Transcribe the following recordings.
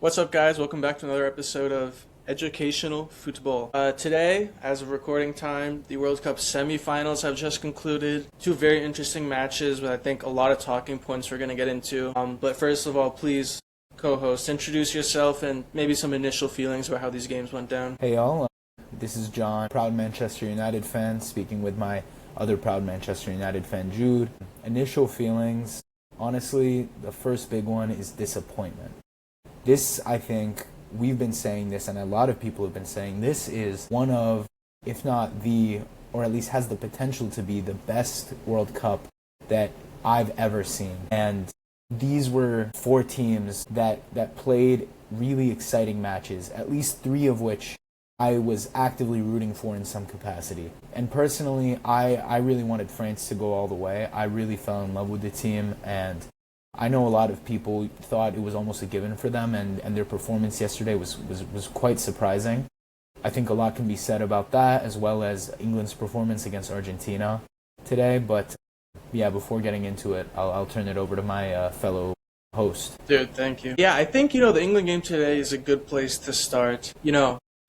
What's up, guys? Welcome back to another episode of Educational Football. Today, as of recording time, the World Cup semifinals have just concluded. Two very interesting matches with, I think, a lot of talking points we're going to get into. But first of all, please, co-host, introduce yourself and maybe some initial feelings about how these games went down. Hey y'all, this is John, proud Manchester United fan, speaking with my other proud Manchester United fan, Jude. Initial feelings, honestly, the first big one is disappointment. This, I think, we've been saying this, and a lot of people have been saying this is one of, if not the, or at least has the potential to be the best World Cup that I've ever seen. And these were four teams that played really exciting matches, at least three of which I was actively rooting for in some capacity. And personally, I really wanted France to go all the way. I really fell in love with the team, and I know a lot of people thought it was almost a given for them, and their performance yesterday was quite surprising. I think a lot can be said about that, as well as England's performance against Argentina today. But yeah, before getting into it, I'll turn it over to my fellow host. Dude, thank you. Yeah, I think, the England game today is a good place to start.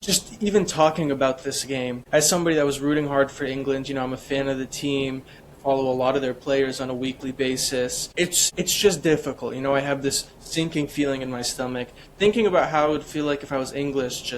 Just even talking about this game, as somebody that was rooting hard for England, I'm a fan of the team, follow a lot of their players on a weekly basis. It's just difficult. I have this sinking feeling in my stomach. Thinking about how it would feel like if I was English,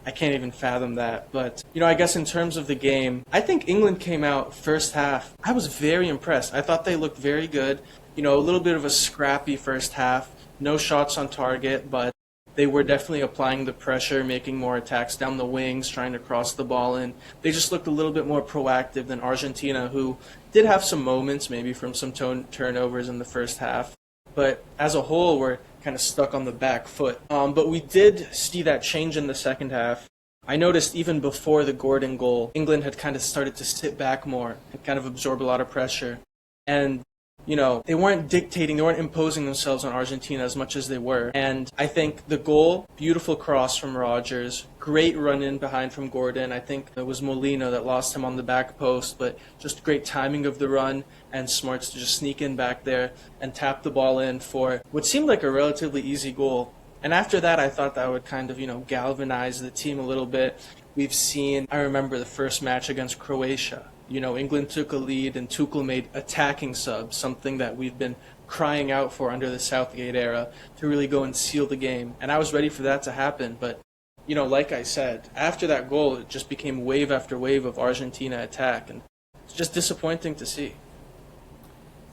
I can't even fathom that. But, I guess in terms of the game, I think England came out first half. I was very impressed. I thought they looked very good. A little bit of a scrappy first half. No shots on target, but they were definitely applying the pressure, making more attacks down the wings, trying to cross the ball in. They just looked a little bit more proactive than Argentina, who did have some moments, maybe from some turnovers in the first half. But as a whole, we're kind of stuck on the back foot. But we did see that change in the second half. I noticed even before the Gordon goal, England had kind of started to sit back more and kind of absorb a lot of pressure. And they weren't dictating, they weren't imposing themselves on Argentina as much as they were. And I think the goal, beautiful cross from Rodgers, great run in behind from Gordon. I think it was Molina that lost him on the back post, but just great timing of the run and smarts to just sneak in back there and tap the ball in for what seemed like a relatively easy goal. And after that, I thought that would kind of, galvanize the team a little bit. I remember the first match against Croatia. England took a lead and Tuchel made attacking subs, something that we've been crying out for under the Southgate era, to really go and seal the game. And I was ready for that to happen. But, like I said, after that goal, it just became wave after wave of Argentina attack. And it's just disappointing to see.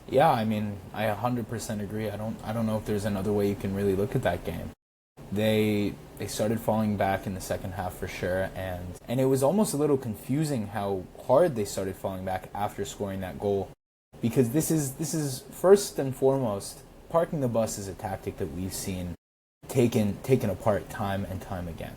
Yeah, I 100% agree. I don't know if there's another way you can really look at that game. They started falling back in the second half for sure, and it was almost a little confusing how hard they started falling back after scoring that goal, because this is first and foremost, parking the bus is a tactic that we've seen taken apart time and time again.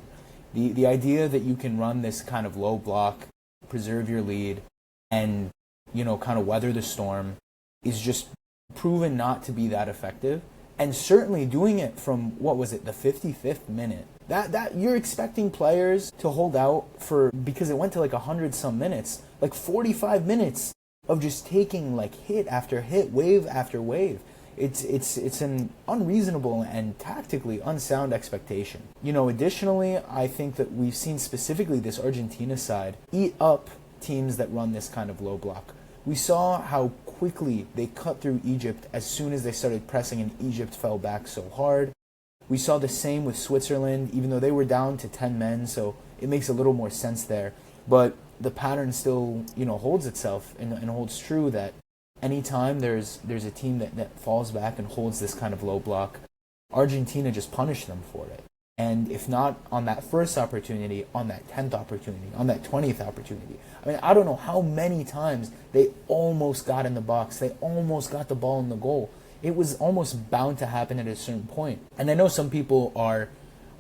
The idea that you can run this kind of low block, preserve your lead, and kind of weather the storm is just proven not to be that effective. And certainly doing it from, the 55th minute. That you're expecting players to hold out because it went to 100 some minutes, 45 minutes of just taking hit after hit, wave after wave. It's an unreasonable and tactically unsound expectation. Additionally, I think that we've seen specifically this Argentina side eat up teams that run this kind of low block. We saw how quickly they cut through Egypt as soon as they started pressing, and Egypt fell back so hard. We saw the same with Switzerland, even though they were down to 10 men, so it makes a little more sense there. But the pattern still, holds itself and holds true that anytime there's a team that falls back and holds this kind of low block, Argentina just punished them for it. And if not on that first opportunity, on that 10th opportunity, on that 20th opportunity. I don't know how many times they almost got in the box. They almost got the ball in the goal. It was almost bound to happen at a certain point. And I know some people are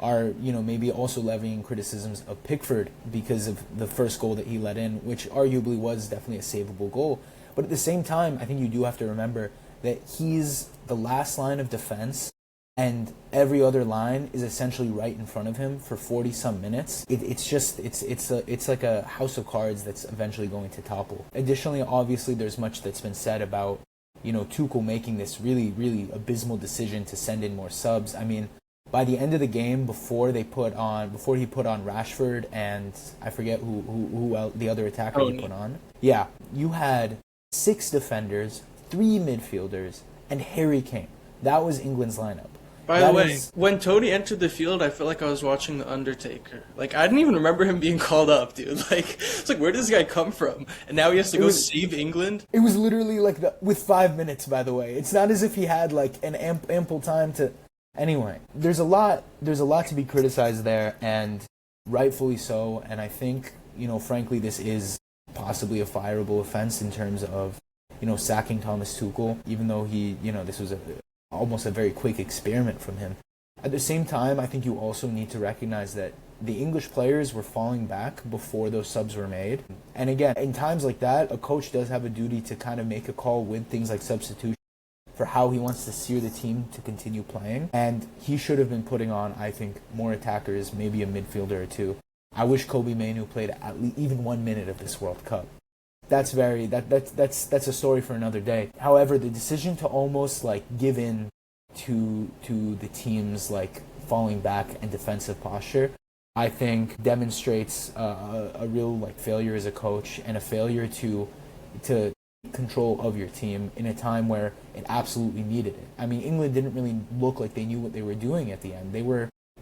maybe also levying criticisms of Pickford because of the first goal that he let in, which arguably was definitely a savable goal. But at the same time, I think you do have to remember that he's the last line of defense, and every other line is essentially right in front of him for 40-some minutes. It's like a house of cards that's eventually going to topple. Additionally, obviously, there's much that's been said about Tuchel making this really, really abysmal decision to send in more subs. by the end of the game, before he put on Rashford and I forget who else, the other attacker he put on. Yeah, you had 6 defenders, 3 midfielders, and Harry Kane. That was England's lineup. By the way, when Tony entered the field, I felt like I was watching The Undertaker. Like, I didn't even remember him being called up, dude. Like, it's like, where does this guy come from? And now he has to go save England? It was literally like with 5 minutes, by the way. It's not as if he had like an ample time to... Anyway, there's a lot to be criticized there, and rightfully so. And I think, frankly, this is possibly a fireable offense in terms of, sacking Thomas Tuchel, even though this was almost a very quick experiment from him. At the same time, I think you also need to recognize that the English players were falling back before those subs were made. And again, in times like that, a coach does have a duty to kind of make a call with things like substitution for how he wants to steer the team to continue playing. And he should have been putting on, I think, more attackers, maybe a midfielder or two. I wish Kobbie Mainoo played at least even 1 minute of this World Cup. That's a story for another day. However, the decision to almost like give in to the team's like falling back and defensive posture, I think demonstrates a real like failure as a coach and a failure to control of your team in a time where it absolutely needed it. I mean, England didn't really look like they knew what they were doing at the end.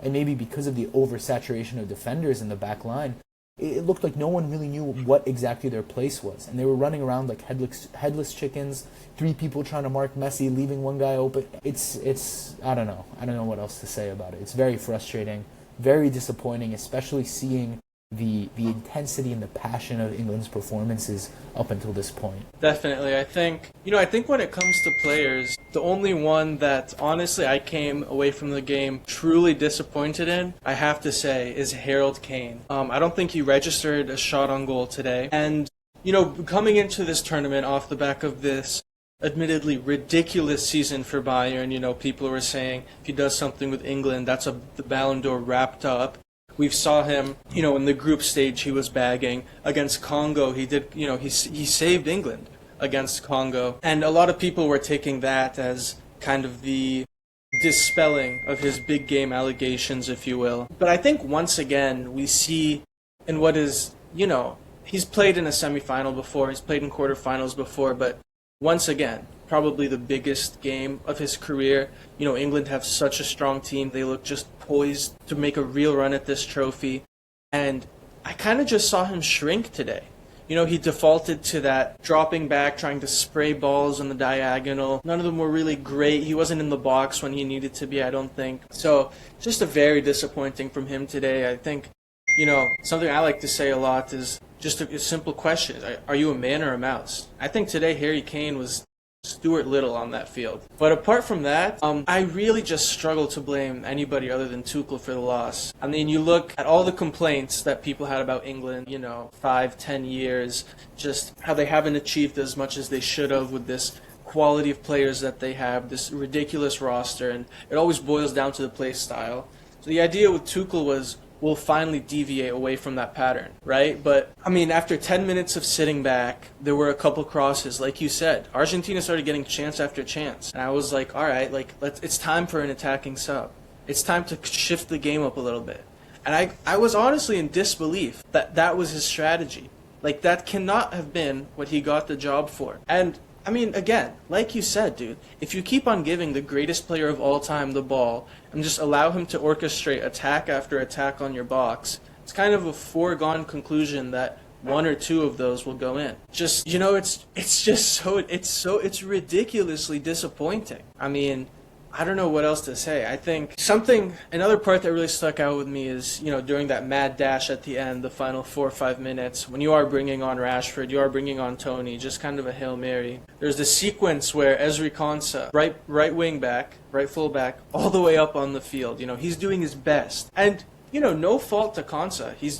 And maybe because of the oversaturation of defenders in the back line, it looked like no one really knew what exactly their place was. And they were running around like headless chickens, 3 people trying to mark Messi, leaving 1 guy open. It's I don't know. I don't know what else to say about it. It's very frustrating, very disappointing, especially seeing the intensity and the passion of England's performances up until this point. Definitely. I think when it comes to players, the only one that honestly I came away from the game truly disappointed in, I have to say, is Harold Kane. I don't think he registered a shot on goal today. And, coming into this tournament off the back of this admittedly ridiculous season for Bayern, people were saying if he does something with England, that's the Ballon d'Or wrapped up. We saw him, in the group stage he was bagging. Against Congo, he did, he saved England against Congo. And a lot of people were taking that as kind of the dispelling of his big game allegations, if you will. But I think once again, we see in what is, he's played in a semifinal before, he's played in quarterfinals before, but once again, probably the biggest game of his career. England have such a strong team. They look just poised to make a real run at this trophy. And I kind of just saw him shrink today. He defaulted to that dropping back, trying to spray balls on the diagonal. None of them were really great. He wasn't in the box when he needed to be, I don't think. So just a very disappointing from him today. I think, something I like to say a lot is just a simple question. Are you a man or a mouse? I think today Harry Kane was Stuart Little on that field. But apart from that, I really just struggle to blame anybody other than Tuchel for the loss. I mean, you look at all the complaints that people had about England, 5-10 years, just how they haven't achieved as much as they should have with this quality of players that they have, this ridiculous roster, and it always boils down to the play style. So the idea with Tuchel was, we'll finally deviate away from that pattern, right? But, after 10 minutes of sitting back, there were a couple crosses. Like you said, Argentina started getting chance after chance. And I was like, all right, it's time for an attacking sub. It's time to shift the game up a little bit. And I was honestly in disbelief that was his strategy. Like, that cannot have been what he got the job for. And, again, like you said, dude, if you keep on giving the greatest player of all time the ball and just allow him to orchestrate attack after attack on your box, it's kind of a foregone conclusion that 1 or 2 of those will go in. Just, it's ridiculously disappointing. I don't know what else to say. I think another part that really stuck out with me is, during that mad dash at the end, the final 4 or 5 minutes, when you are bringing on Rashford, you are bringing on Tony, just kind of a Hail Mary. There's this sequence where Ezri Konsa, right wing back, right full back, all the way up on the field, he's doing his best. And, no fault to Konsa. He's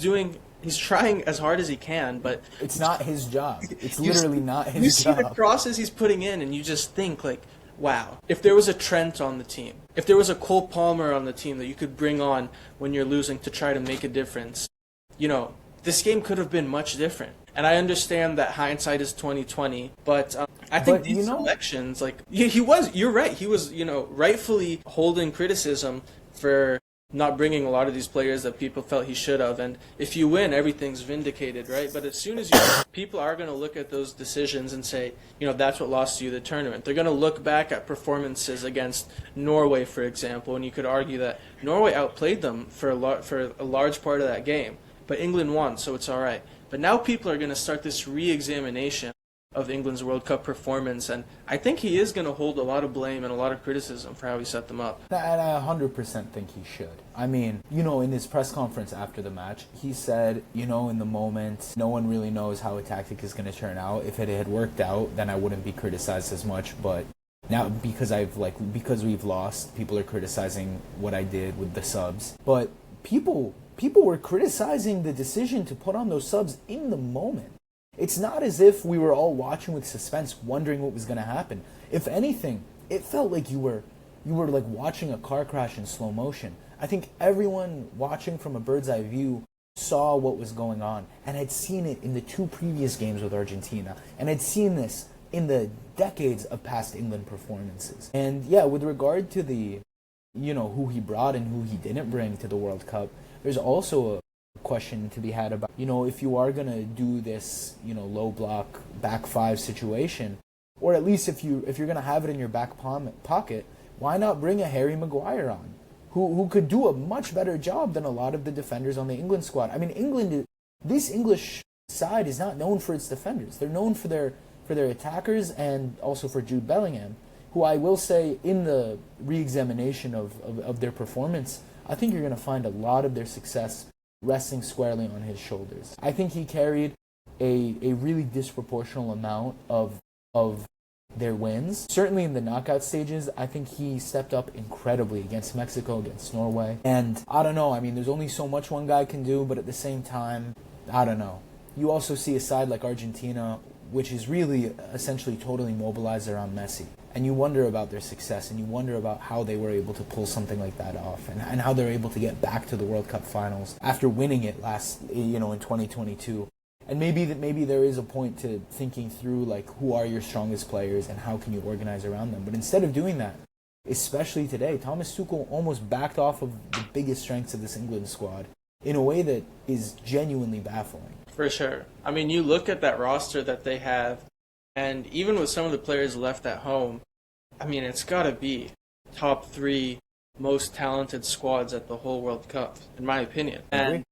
trying as hard as he can, but it's not his job. It's literally not his job. You see the crosses he's putting in, and you just think, wow, if there was a Trent on the team, if there was a Cole Palmer on the team that you could bring on when you're losing to try to make a difference, this game could have been much different. And I understand that hindsight is 20/20, but I think these selections, you're right, he was, rightfully holding criticism for not bringing a lot of these players that people felt he should have. And if you win, everything's vindicated, right? But as soon as people are going to look at those decisions and say, that's what lost you the tournament. They're going to look back at performances against Norway, for example, and you could argue that Norway outplayed them for a large part of that game. But England won, so it's all right. But now people are going to start this re-examination of England's World Cup performance, and I think he is going to hold a lot of blame and a lot of criticism for how he set them up. And I 100% think he should. I mean, in his press conference after the match, he said, in the moment, no one really knows how a tactic is going to turn out. If it had worked out, then I wouldn't be criticized as much, but now because we've lost, people are criticizing what I did with the subs. But people were criticizing the decision to put on those subs in the moment. It's not as if we were all watching with suspense, wondering what was going to happen. If anything, it felt like you were like watching a car crash in slow motion. I think everyone watching from a bird's eye view saw what was going on and had seen it in the 2 previous games with Argentina, and had seen this in the decades of past England performances. And yeah, with regard to the, who he brought and who he didn't bring to the World Cup, there's also a question to be had about, if you are going to do this, low block back 5 situation, or at least if you're going to have it in your back pocket, why not bring a Harry Maguire on, who could do a much better job than a lot of the defenders on the England squad. I mean, this English side is not known for its defenders. They're known for their attackers, and also for Jude Bellingham, who I will say, in the re-examination of their performance, I think you're going to find a lot of their success resting squarely on his shoulders. I think he carried a really disproportional amount of their wins. Certainly in the knockout stages, I think he stepped up incredibly against Mexico, against Norway. And I don't know, I mean, there's only so much one guy can do, but at the same time, I don't know. You also see a side like Argentina, which is really essentially totally mobilized around Messi. And you wonder about their success, and you wonder about how they were able to pull something like that off, and how they're able to get back to the World Cup finals after winning it in 2022. And maybe there is a point to thinking through, like, who are your strongest players and how can you organize around them. But instead of doing that, especially today, Thomas Tuchel almost backed off of the biggest strengths of this England squad in a way that is genuinely baffling. For sure. I mean, you look at that roster that they have, and even with some of the players left at home, I mean, it's got to be top 3 most talented squads at the whole World Cup, in my opinion. And,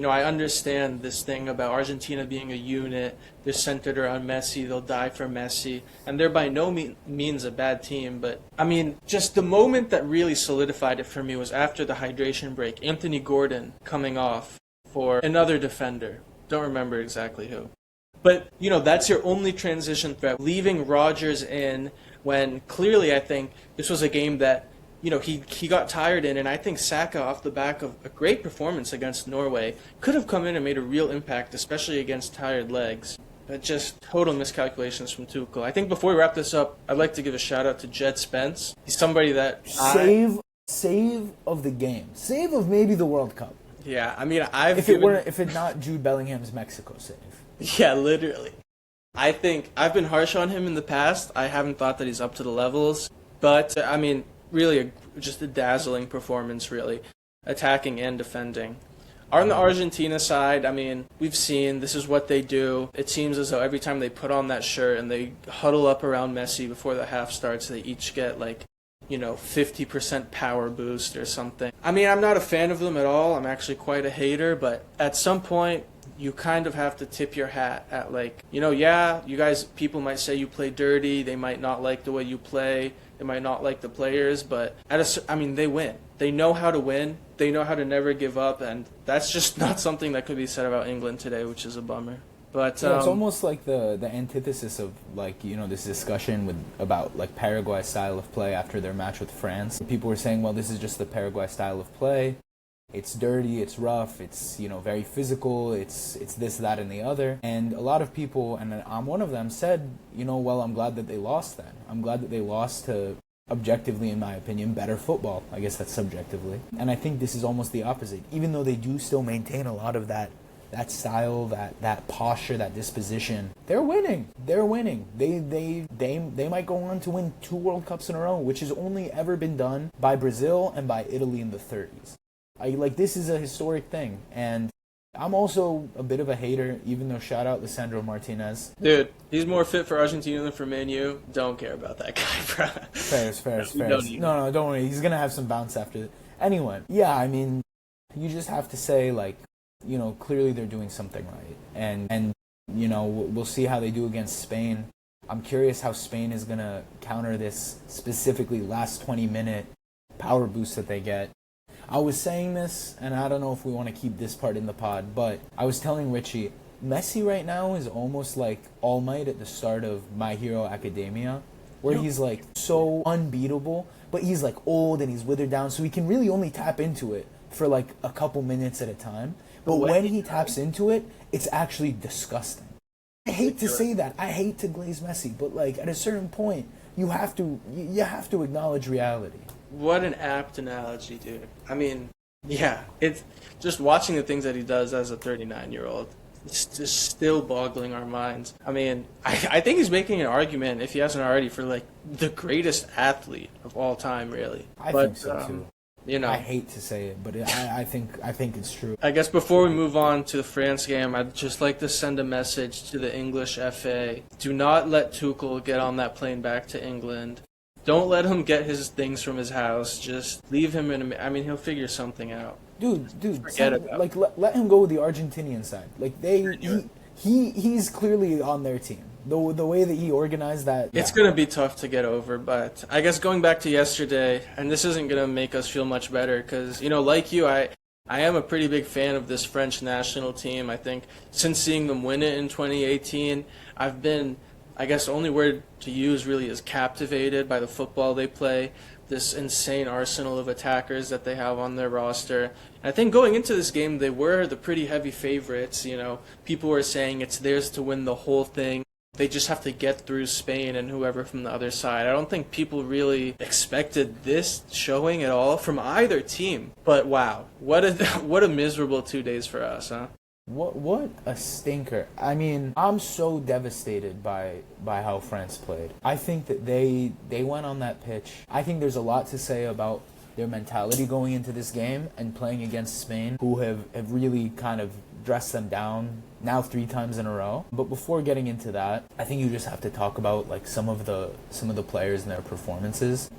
I understand this thing about Argentina being a unit. They're centered around Messi. They'll die for Messi. And they're by no means a bad team. But, I mean, just the moment that really solidified it for me was after the hydration break. Anthony Gordon coming off for another defender. Don't remember exactly who. But, that's your only transition threat. Leaving Rodgers in when clearly I think this was a game that, he got tired in, and I think Saka, off the back of a great performance against Norway, could have come in and made a real impact, especially against tired legs. But just total miscalculations from Tuchel. I think before we wrap this up, I'd like to give a shout out to Jed Spence. He's somebody that Save of the game. Save of maybe the World Cup. Yeah, I mean, if it not Jude Bellingham's Mexico save. Yeah, literally. I think I've been harsh on him in the past. I haven't thought that he's up to the levels. But, I mean, really just a dazzling performance, really, attacking and defending. On the Argentina side, I mean, we've seen this is what they do. It seems as though every time they put on that shirt and they huddle up around Messi before the half starts, they each get 50% power boost or something. I mean, I'm not a fan of them at all. I'm actually quite a hater, but at some point, you kind of have to tip your hat at you guys, people might say you play dirty. They might not like the way you play. They might not like the players, but they win. They know how to win. They know how to never give up, and that's just not something that could be said about England today, which is a bummer. But it's almost like the antithesis of this discussion about Paraguay's style of play after their match with France. People were saying, well, this is just the Paraguay style of play. It's dirty, it's rough, it's very physical, it's this, that, and the other. And a lot of people, and I'm one of them, said, well, I'm glad that they lost then. I'm glad that they lost to, objectively, in my opinion, better football. I guess that's subjectively. And I think this is almost the opposite. Even though they do still maintain a lot of that that style, that posture, that disposition, they're winning. They're winning. They might go on to win 2 World Cups in a row, which has only ever been done by Brazil and by Italy in the 30s. This is a historic thing, and I'm also a bit of a hater, even though shout out Lisandro Martinez. Dude, he's more fit for Argentina than for Man U. Don't care about that guy, bro. Fairs. No, don't worry. He's going to have some bounce after this. Anyway, yeah, I mean, you just have to say, clearly they're doing something right. And we'll see how they do against Spain. I'm curious how Spain is going to counter this specifically last 20-minute power boost that they get. I was saying this, and I don't know if we want to keep this part in the pod, but I was telling Richie, Messi right now is almost like All Might at the start of My Hero Academia, where he's so unbeatable, but he's old and he's withered down, so he can really only tap into it for a couple minutes at a time. But when he taps into it, it's actually disgusting. I hate to say that. I hate to glaze Messi, but at a certain point, you have to acknowledge reality. What an apt analogy, dude. I mean, yeah, it's just watching the things that he does as a 39-year-old. It's just still boggling our minds. I mean, I think he's making an argument, if he hasn't already, for the greatest athlete of all time, really. I think so too. I hate to say it, but I think it's true. I guess before we move on to the France game, I'd just like to send a message to the English FA. Do not let Tuchel get on that plane back to England. Don't let him get his things from his house. Just leave him he'll figure something out. Dude, let him go with the Argentinian side. He's clearly on their team. The way that he organized that, it's going to be tough to get over. But I guess going back to yesterday, and this isn't going to make us feel much better because like you, I am a pretty big fan of this French national team. I think since seeing them win it in 2018, I've been, I guess the only word to use really is captivated by the football they play, this insane arsenal of attackers that they have on their roster. And I think going into this game, they were the pretty heavy favorites. People were saying it's theirs to win the whole thing. They just have to get through Spain and whoever from the other side. I don't think people really expected this showing at all from either team. But wow, what a miserable 2 days for us, huh? What a stinker. I mean, I'm so devastated by how France played. I think that they went on that pitch. I think there's a lot to say about their mentality going into this game and playing against Spain, who have really kind of dressed them down now 3 times in a row. But before getting into that, I think you just have to talk about some of the players and their performances.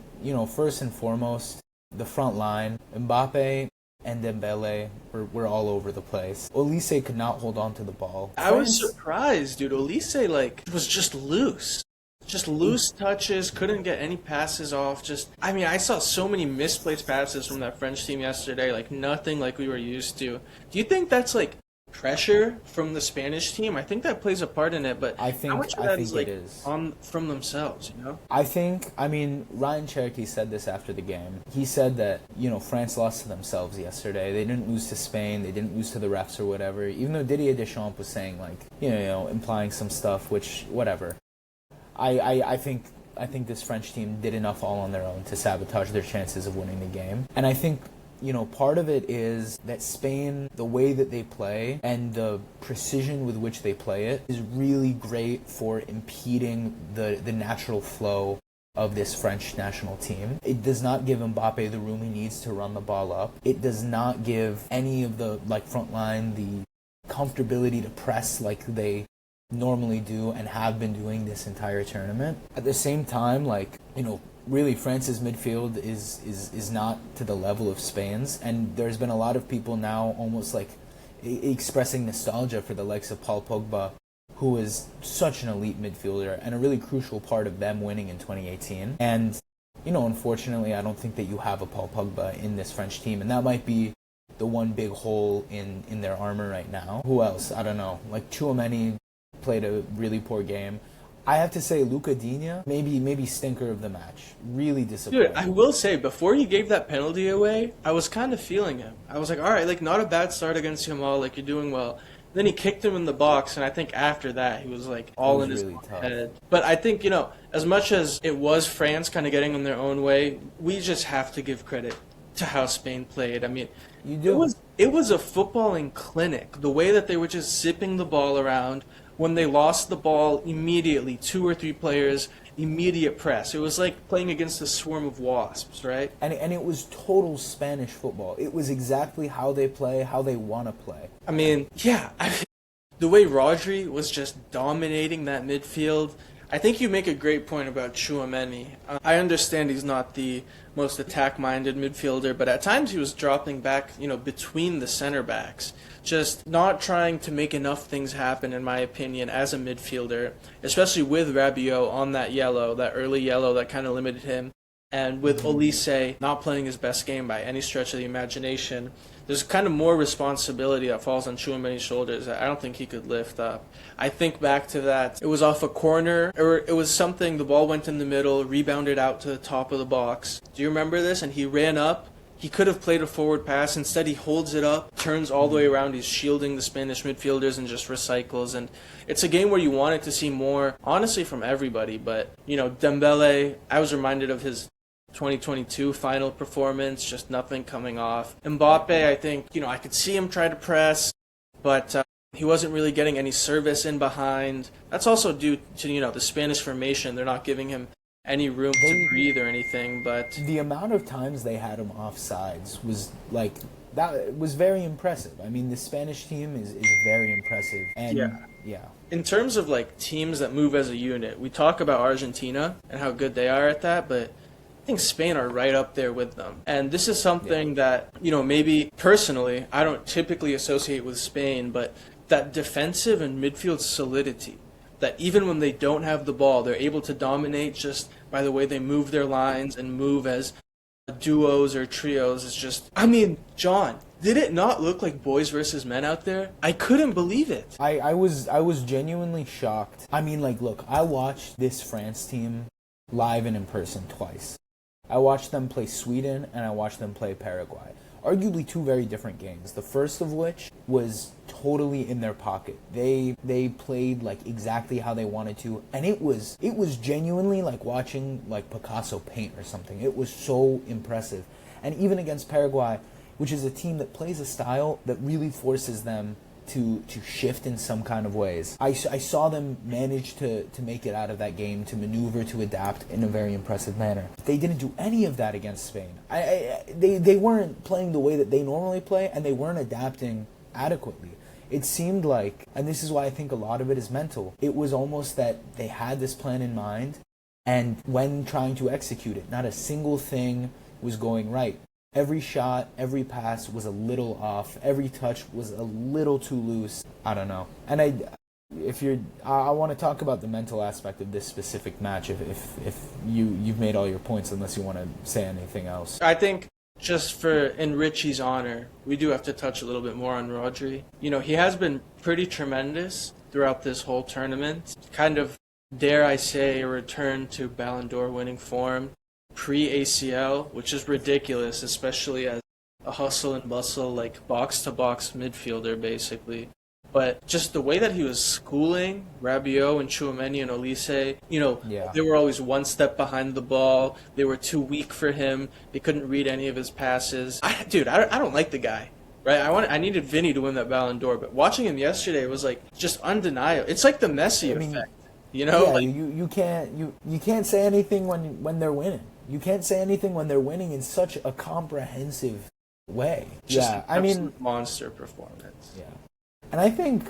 First and foremost, the front line, Mbappe and Dembele were all over the place. Olise could not hold on to the ball. I was surprised, dude. Olise was just loose. Just loose touches, couldn't get any passes off. I saw so many misplaced passes from that French team yesterday, nothing like we were used to. Do you think that's pressure from the Spanish team? I think that plays a part in it, but how much of that is it is from themselves, Ryan Cherokee said this after the game. He said that, France lost to themselves yesterday. They didn't lose to Spain, they didn't lose to the refs or whatever, even though Didier Deschamps was saying implying some stuff, which whatever. I think this French team did enough all on their own to sabotage their chances of winning the game. And I think, part of it is that Spain, the way that they play and the precision with which they play it is really great for impeding the natural flow of this French national team. It does not give Mbappe the room he needs to run the ball up. It does not give any of the front line the comfortability to press like they normally do and have been doing this entire tournament. At the same time, really France's midfield is not to the level of Spain's, and there's been a lot of people now almost expressing nostalgia for the likes of Paul Pogba, who is such an elite midfielder and a really crucial part of them winning in 2018. And unfortunately, I don't think that you have a Paul Pogba in this French team, and that might be the one big hole in their armor right now. Who else? I don't know. Tchouaméni played a really poor game. I have to say, Luca Digne, maybe stinker of the match. Really disappointing. Dude, I will say, before he gave that penalty away, I was kind of feeling him. I was all right, not a bad start against Yamal, you're doing well. Then he kicked him in the box, and I think after that, he was all in his head. But I think, as much as it was France kind of getting in their own way, we just have to give credit to how Spain played. I mean, You it do. was a footballing clinic. The way that they were just zipping the ball around. When they lost the ball, immediately, two or three players, immediate press. It was like playing against a swarm of wasps, right? And it was total Spanish football. It was exactly how they play, how they want to play. I mean, yeah, the way Rodri was just dominating that midfield. I think you make a great point about Chouameni. I understand he's not the most attack-minded midfielder, but at times he was dropping back, between the center backs, just not trying to make enough things happen, in my opinion, as a midfielder, especially with Rabiot on that yellow, that early yellow that kind of limited him. And with Olise not playing his best game by any stretch of the imagination, there's kind of more responsibility that falls on Chouameni's shoulders that I don't think he could lift up. I think back to that. It was off a corner, or it was something, the ball went in the middle, rebounded out to the top of the box. Do you remember this? And he ran up. He could have played a forward pass. Instead, he holds it up, turns all the way around. He's shielding the Spanish midfielders and just recycles. And it's a game where you wanted to see more, honestly, from everybody. But, Dembele, I was reminded of his 2022 final performance, just nothing coming off. Mbappe, I think, I could see him try to press, but he wasn't really getting any service in behind. That's also due to, the Spanish formation. They're not giving him any room to breathe or anything, but The amount of times they had him offsides was like that was very impressive. I mean, the Spanish team is very impressive. And yeah. in terms of like teams that move as a unit, we talk about Argentina and how good they are at that, but I think Spain are right up there with them. And this is something that, maybe personally, I don't typically associate with Spain, but that defensive and midfield solidity, that even when they don't have the ball, they're able to dominate just by the way they move their lines and move as duos or trios is just, John, did it not look like boys versus men out there? I couldn't believe it. I was genuinely shocked. I mean, like, look, I watched this France team live and in person twice. I watched them play Sweden and I watched them play Paraguay. Arguably two very different games. The first of which was totally in their pocket. They played like exactly how they wanted to, and it was genuinely like watching like Picasso paint or something. It was so impressive. And even against Paraguay, which is a team that plays a style that really forces them to shift in some kind of ways. I saw them manage to make it out of that game, to maneuver, to adapt in a very impressive manner. They didn't do any of that against Spain. They weren't playing the way that they normally play, and they weren't adapting adequately. It seemed like, and this is why I think a lot of it is mental, it was almost that they had this plan in mind, and when trying to execute it, not a single thing was going right. Every shot, every pass was a little off. Every touch was a little too loose. I don't know. And I want to talk about the mental aspect of this specific match. If you've made all your points, unless you want to say anything else. I think just in Richie's honor, we do have to touch a little bit more on Rodri. He has been pretty tremendous throughout this whole tournament. Kind of, dare I say, a return to Ballon d'Or winning form. Pre-ACL, which is ridiculous, especially as a hustle and bustle, like box-to-box midfielder, basically. But just the way that he was schooling Rabiot and Chouameni and Olise, they were always one step behind the ball. They were too weak for him. They couldn't read any of his passes. I don't like the guy. Right, I needed Vinny to win that Ballon d'Or, but watching him yesterday was like just undeniable. It's like the Messi effect, Yeah, you can't say anything when they're winning. You can't say anything when they're winning in such a comprehensive way. Just monster performance. Yeah, and I think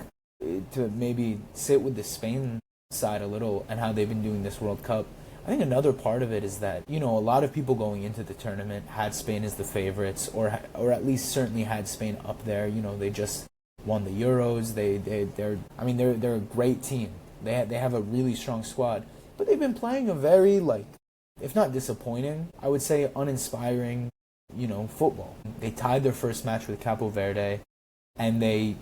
to maybe sit with the Spain side a little and how they've been doing this World Cup. I think another part of it is that a lot of people going into the tournament had Spain as the favorites, or at least certainly had Spain up there. They just won the Euros. They're a great team. They have a really strong squad, but they've been playing a very if not disappointing, I would say uninspiring, football. They tied their first match with Capo Verde, and they,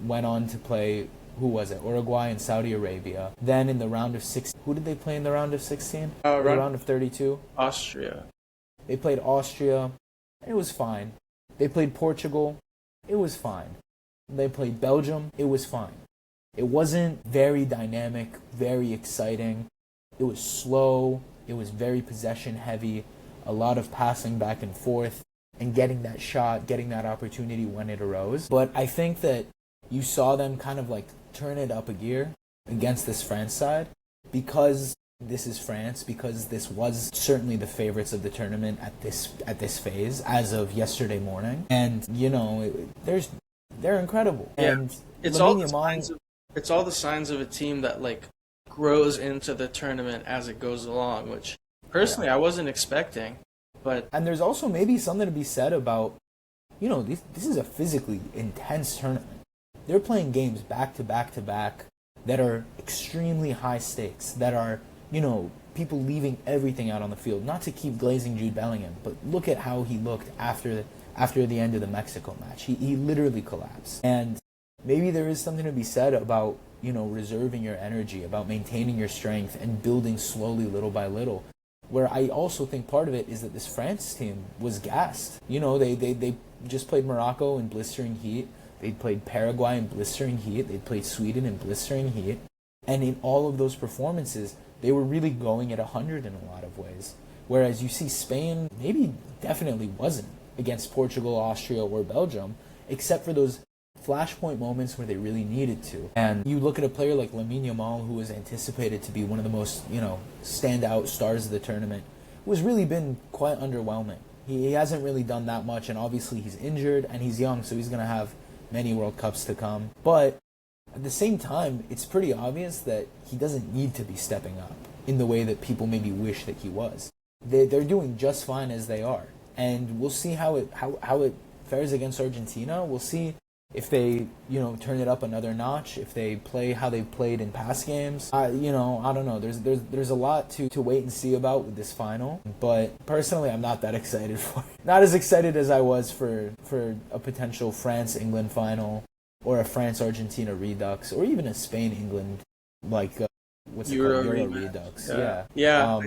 went on to play, who was it? Uruguay and Saudi Arabia. Then in the round of 16, who did they play in the round of 16? The round of 32? Austria. They played Austria. It was fine. They played Portugal. It was fine. They played Belgium. It was fine. It wasn't very dynamic, very exciting. It was slow. It was very possession heavy, a lot of passing back and forth. and getting that shot, getting that opportunity when it arose. But I think that you saw them kind of like turn it up a gear against this France side because this is France, because this was certainly the favorites of the tournament at this phase as of yesterday morning. And they're incredible. Yeah. And It's all the signs of a team that like grows into the tournament as it goes along, which personally I wasn't expecting. But and there's also maybe something to be said about, this is a physically intense tournament. They're playing games back to back to back that are extremely high stakes, that are, people leaving everything out on the field. Not to keep glazing Jude Bellingham, but look at how he looked after the end of the Mexico match. He literally collapsed. And maybe there is something to be said about, reserving your energy, about maintaining your strength and building slowly little by little. Where I also think part of it is that this France team was gassed. They just played Morocco in blistering heat. They played Paraguay in blistering heat. They played Sweden in blistering heat. And in all of those performances, they were really going at 100 in a lot of ways. Whereas you see Spain maybe definitely wasn't against Portugal, Austria, or Belgium, except for those flashpoint moments where they really needed to. And you look at a player like Lamine Yamal, who was anticipated to be one of the most, standout stars of the tournament, who has really been quite underwhelming. He hasn't really done that much, and obviously he's injured, and he's young, so he's going to have many World Cups to come. But at the same time, it's pretty obvious that he doesn't need to be stepping up in the way that people maybe wish that he was. They're doing just fine as they are. And we'll see how it fares against Argentina. We'll see if they, turn it up another notch, if they play how they've played in past games. I don't know. There's a lot to wait and see about with this final. But personally, I'm not that excited for it. Not as excited as I was for a potential France-England final, or a France-Argentina redux, or even a Spain-England, Euro redux. Yeah.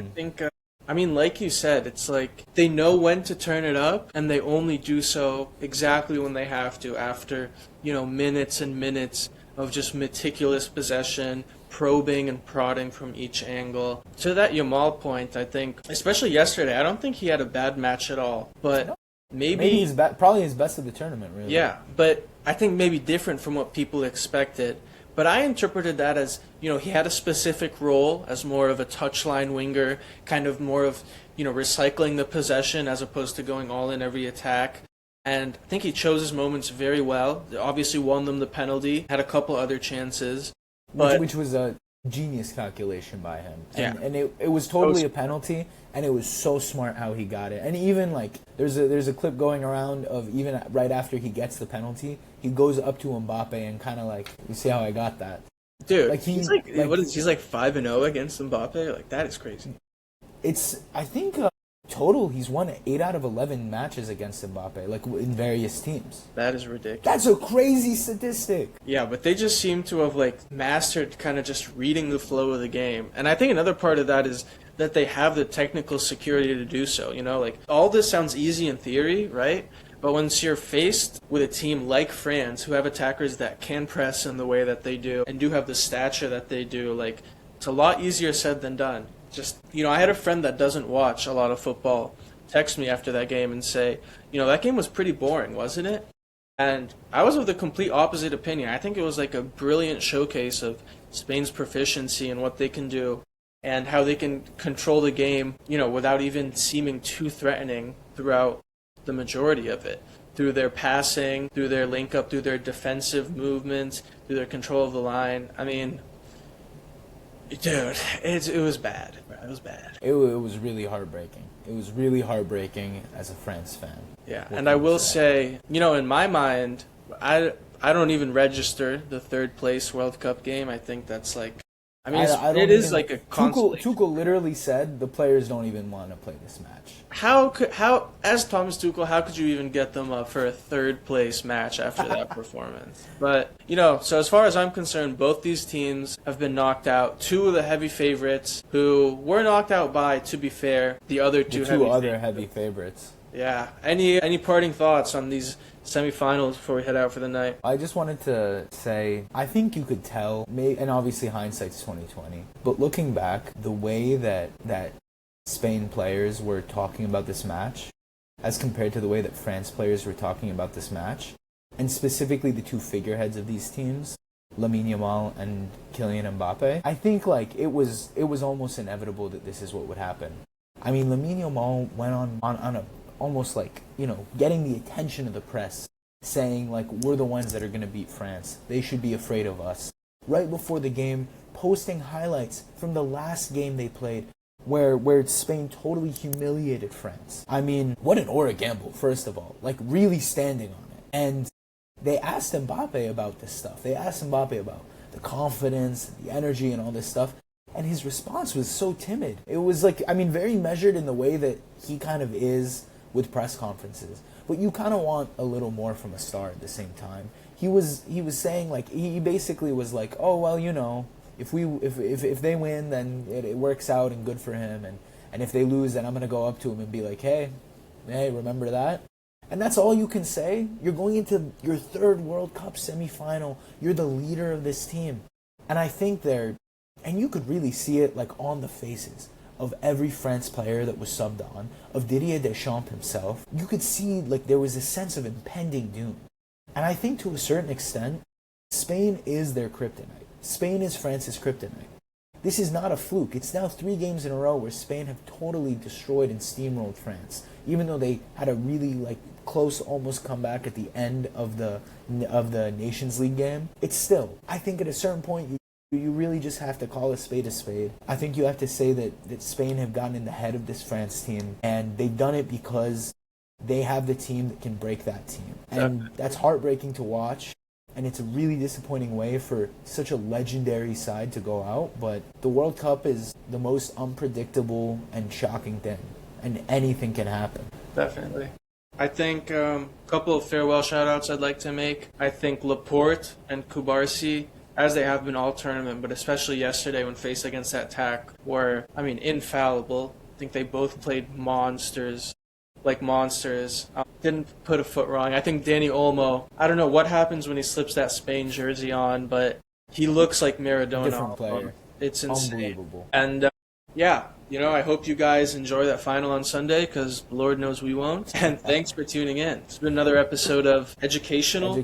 I think, like you said, it's like they know when to turn it up, and they only do so exactly when they have to, after, minutes and minutes of just meticulous possession, probing and prodding from each angle. To that Yamal point, I think, especially yesterday, I don't think he had a bad match at all, but maybe he's probably his best of the tournament, really. Yeah, but I think maybe different from what people expected. But I interpreted that as, he had a specific role as more of a touchline winger, kind of more of, recycling the possession as opposed to going all in every attack. And I think he chose his moments very well. Obviously won them the penalty, had a couple other chances. Which was a genius calculation by him. And it was totally a penalty, and it was so smart how he got it. And even there's a clip going around of even right after he gets the penalty, he goes up to Mbappe and kind of you see how I got that. Dude, he's 5-0 against Mbappe? That is crazy. I think total he's won 8 out of 11 matches against Mbappe, in various teams. That is ridiculous. That's a crazy statistic. Yeah, but they just seem to have mastered kind of just reading the flow of the game. And I think another part of that is that they have the technical security to do so. All this sounds easy in theory, right? But once you're faced with a team like France, who have attackers that can press in the way that they do, and do have the stature that they do, it's a lot easier said than done. I had a friend that doesn't watch a lot of football text me after that game and say, that game was pretty boring, wasn't it? And I was of the complete opposite opinion. I think it was a brilliant showcase of Spain's proficiency and what they can do, and how they can control the game, without even seeming too threatening throughout the majority of it. Through their passing, through their link-up, through their defensive movements, through their control of the line. Dude, it was bad. It was bad. It was really heartbreaking. It was really heartbreaking as a France fan. Yeah, and I will say, in my mind, I don't even register the third place World Cup game. I think that's it is a consolation. Tuchel literally said the players don't even want to play this match. As Thomas Tuchel, how could you even get them up for a third place match after that performance? But, so as far as I'm concerned, both these teams have been knocked out. Two of the heavy favorites who were knocked out by, to be fair, the other two heavy favorites. Yeah. Any parting thoughts on these semifinals before we head out for the night? I just wanted to say, I think you could tell, and obviously hindsight's 2020, but looking back, the way that Spain players were talking about this match, as compared to the way that France players were talking about this match, and specifically the two figureheads of these teams, Lamine Yamal and Kylian Mbappe. I think like it was almost inevitable that this is what would happen. I mean, Lamine Yamal went on a almost like, getting the attention of the press, saying like, we're the ones that are going to beat France. They should be afraid of us. Right before the game, posting highlights from the last game they played where Spain totally humiliated France. I mean, what an aura gamble, first of all. Like, really standing on it. And they asked Mbappe about this stuff. They asked Mbappe about the confidence, the energy, and all this stuff. And his response was so timid. It was like, very measured in the way that he kind of is with press conferences. But you kind of want a little more from a star at the same time. He was saying, like, he basically was like, oh, well, if they win, then it works out and good for him. And if they lose, then I'm going to go up to him and be like, hey, remember that? And that's all you can say? You're going into your third World Cup semifinal. You're the leader of this team. And I think and you could really see it like on the faces of every France player that was subbed on, of Didier Deschamps himself. You could see like there was a sense of impending doom. And I think to a certain extent, Spain is their kryptonite. Spain is France's kryptonite. This is not a fluke. It's now 3 games in a row where Spain have totally destroyed and steamrolled France, even though they had a really close almost comeback at the end of the Nations League game. It's still, I think at a certain point, you really just have to call a spade a spade. I think you have to say that Spain have gotten in the head of this France team, and they've done it because they have the team that can break that team. And that's heartbreaking to watch. And it's a really disappointing way for such a legendary side to go out. But the World Cup is the most unpredictable and shocking thing. And anything can happen. Definitely. I think a couple of farewell shout-outs I'd like to make. I think Laporte and Kubarsi, as they have been all tournament, but especially yesterday when faced against that attack, were, infallible. I think they both played monsters. Didn't put a foot wrong. I think Dani Olmo, I don't know what happens when he slips that Spain jersey on, but he looks like Maradona. Different player. It's insane. Unbelievable. And I hope you guys enjoy that final on Sunday, because Lord knows we won't. And thanks for tuning in. It's been another episode of Educational